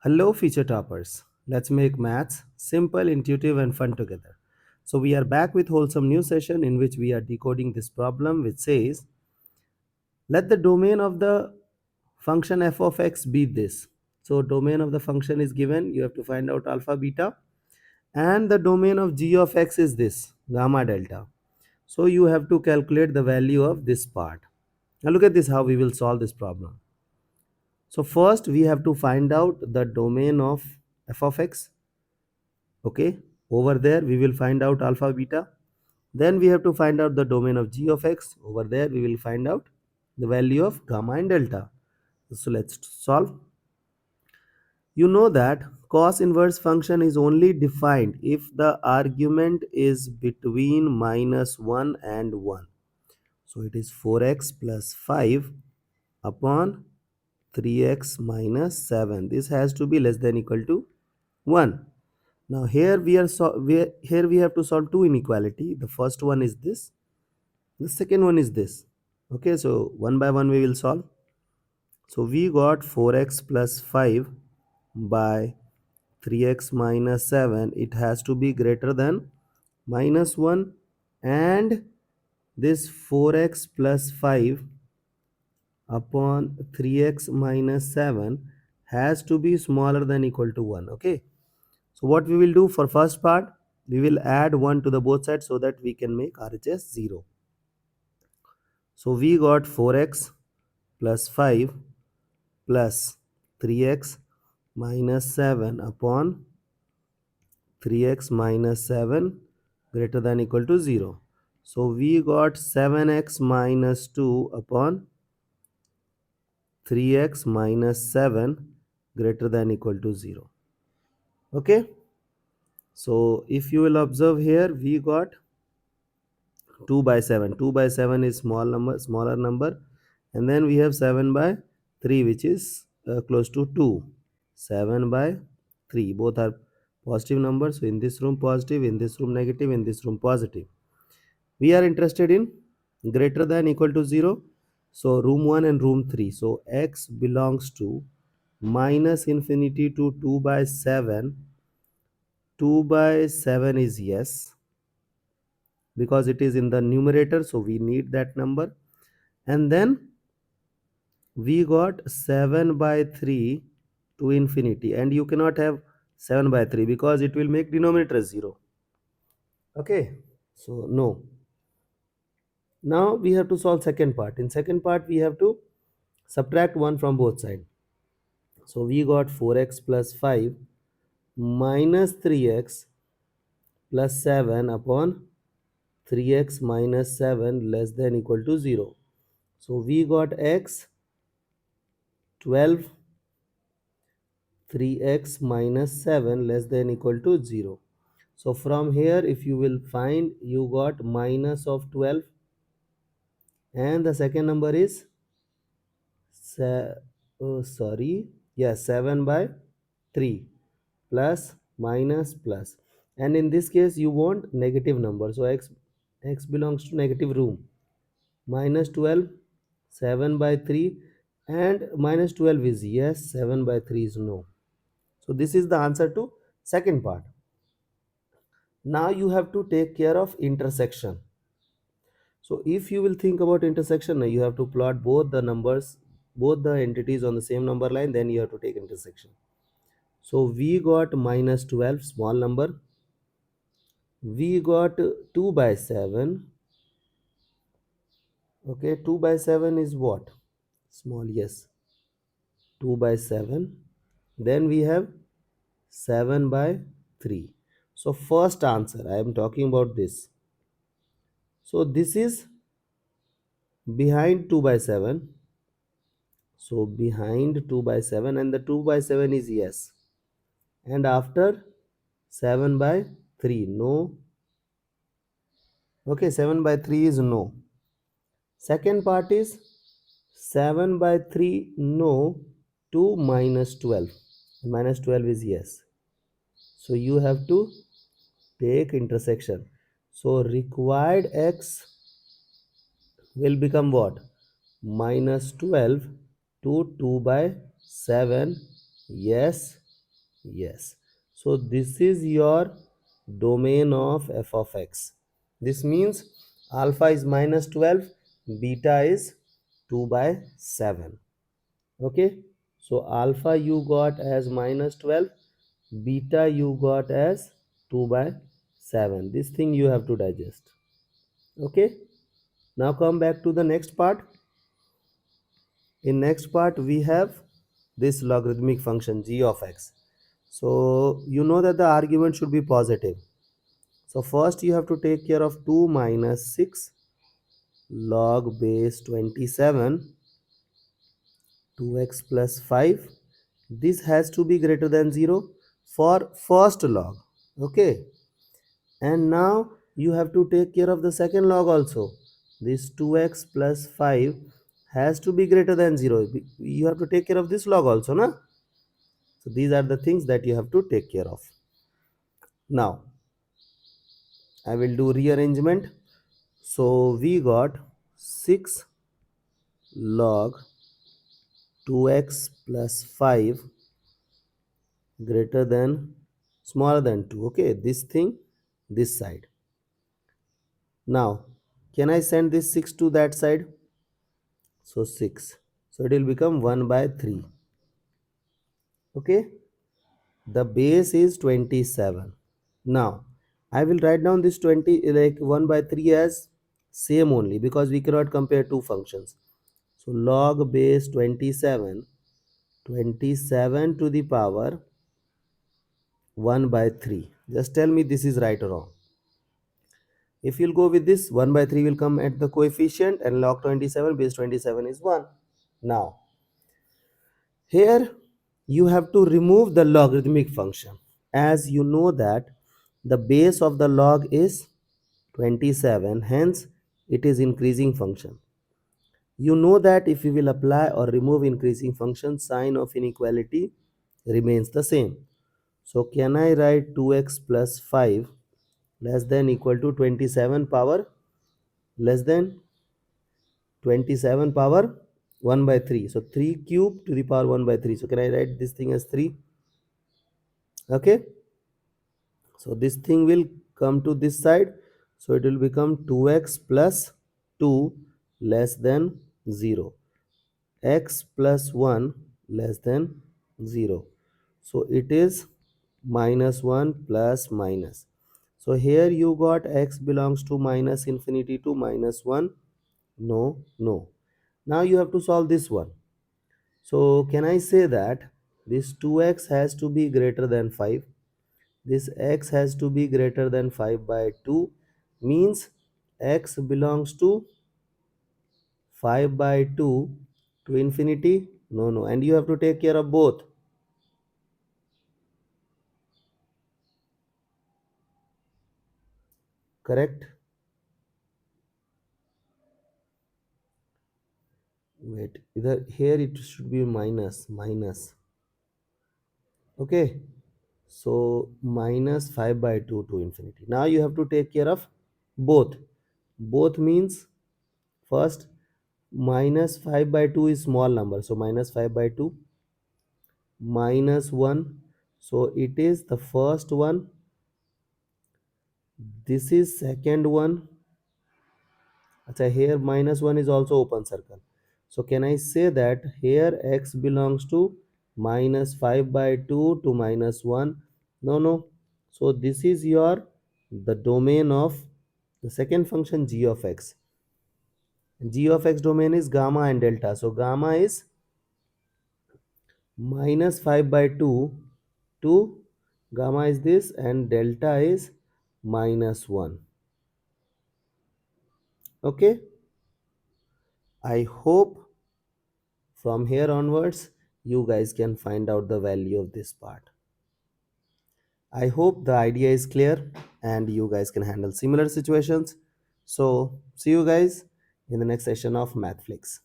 Hello, future toppers. Let's make maths simple, intuitive, and fun together. So, we are back with wholesome new session in which we are decoding this problem which says let the domain of the function f of x be this. So, domain of the function is given, you have to find out alpha, beta, and the domain of g of x is this gamma, delta. So, you have to calculate the value of this part. Now, look at this how we will solve this problem. So, first we have to find out the domain of f of x. Okay, over there we will find out alpha, beta. Then we have to find out the domain of g of x. Over there we will find out the value of gamma and delta. So let's solve. You know that cos inverse function is only defined if the argument is between -1 and 1. So it is 4x plus 5 upon 3x minus 7. This has to be less than equal to 1. Now here we have to solve two inequality. The first one is this. The second one is this. Okay, so one by one we will solve. So we got 4x plus 5 by 3x minus 7. It has to be greater than minus 1, and this 4x plus 5 upon 3x minus 7 has to be smaller than equal to 1. Okay, so what we will do for first part, we will add 1 to the both sides so that we can make RHS 0. So we got 4x plus 5 plus 3x minus 7 upon 3x minus 7 greater than equal to 0. So we got 7x minus 2 upon 3x minus 7 greater than equal to 0. Okay, so if you will observe here, we got 2 by 7. 2 by 7 is smaller number, and then we have 7 by 3 which is close to 2. 7 by 3 both are positive numbers. So in this room positive, in this room negative, in this room positive. We are interested in greater than equal to 0. So room 1 and room 3. So x belongs to minus infinity to 2 by 7. 2 by 7 is yes, because it is in the numerator, so we need that number. And then we got 7 by 3 to infinity, and you cannot have 7 by 3 because it will make denominator 0. Okay, so no. Now we have to solve second part. In second part we have to subtract 1 from both sides. So we got 4x plus 5 minus 3x plus 7 upon 3x minus 7 less than equal to 0. So we got x 12, 3x minus 7 less than equal to 0. So from here, if you will find, you got minus of 12, and the second number is 7 by 3 plus minus plus, and in this case you want negative number, so x belongs to negative room. Minus 12, 7 by 3, and minus 12 is yes, 7 by 3 is no. So this is the answer to second part. Now you have to take care of intersection. So if you will think about intersection, you have to plot both the numbers, both the entities on the same number line, then you have to take intersection. So we got minus 12, small number. We got 2 by 7. Okay, 2 by 7 is what? Small, yes. 2 by 7. Then we have 7 by 3. So first answer, I am talking about this. So this is behind 2 by 7. So behind 2 by 7, and the 2 by 7 is yes. And after 7 by 3, no. Okay, 7 by 3 is no. Second part is 7 by 3 no to minus 12. Minus 12 is yes. So you have to take intersection. So required x will become what? Minus 12 to 2 by 7 yes, Yes. So this is your domain of f of x. This means alpha is minus 12, beta is 2 by 7. Okay. So alpha you got as minus 12, beta you got as 2 by 7. This thing you have to digest. Okay. Now come back to the next part. In next part we have this logarithmic function g of x. So you know that the argument should be positive. So first you have to take care of 2 minus 6 log base 27 2x plus 5. This has to be greater than 0 for first log. Okay. And now you have to take care of the second log also. This 2x plus 5 has to be greater than 0. You have to take care of this log also, na? So these are the things that you have to take care of. Now I will do rearrangement. So we got 6 log 2x plus 5 greater than smaller than 2. Okay, this thing this side. Now can I send this 6 to that side? So 6. So it will become 1 by 3. Okay, the base is 27. Now I will write down this 20 like 1 by 3 as same only, because we cannot compare two functions. So log base 27, 27 to the power 1 by 3. Just tell me this is right or wrong. If you'll go with this, 1 by 3 will come at the coefficient and log 27 base 27 is 1. Now here you have to remove the logarithmic function, as you know that the base of the log is 27, hence it is increasing function. You know that if we will apply or remove increasing function, sign of inequality remains the same. So can I write 2x plus 5 less than equal to 27 power less than 27 power 1 by 3. So 3 cube to the power 1 by 3. So can I write this thing as 3? Okay. So this thing will come to this side. So it will become 2x plus 2 less than 0. X plus 1 less than 0. So it is minus 1 plus minus. So here you got x belongs to minus infinity to minus 1. No, no. Now you have to solve this one. So can I say that this 2x has to be greater than 5? This x has to be greater than 5 by 2, means x belongs to 5 by 2 to infinity. No, no. And you have to take care of both. Correct? Wait, either here it should be minus, minus. Okay. So minus 5 by 2 to infinity. Now you have to take care of both. Both means first minus 5 by 2 is small number. So minus 5 by 2 minus 1. So it is the first one. This is second one. Achha, here minus 1 is also open circle. So can I say that here x belongs to minus 5 by 2 to minus 1? No, no. So this is your the domain of the second function g of x. G of x domain is gamma and delta. So gamma is minus 5 by 2 to gamma is this and delta is minus 1. Okay. I hope from here onwards you guys can find out the value of this part. I hope the idea is clear and you guys can handle similar situations. So see you guys in the next session of MathFlix.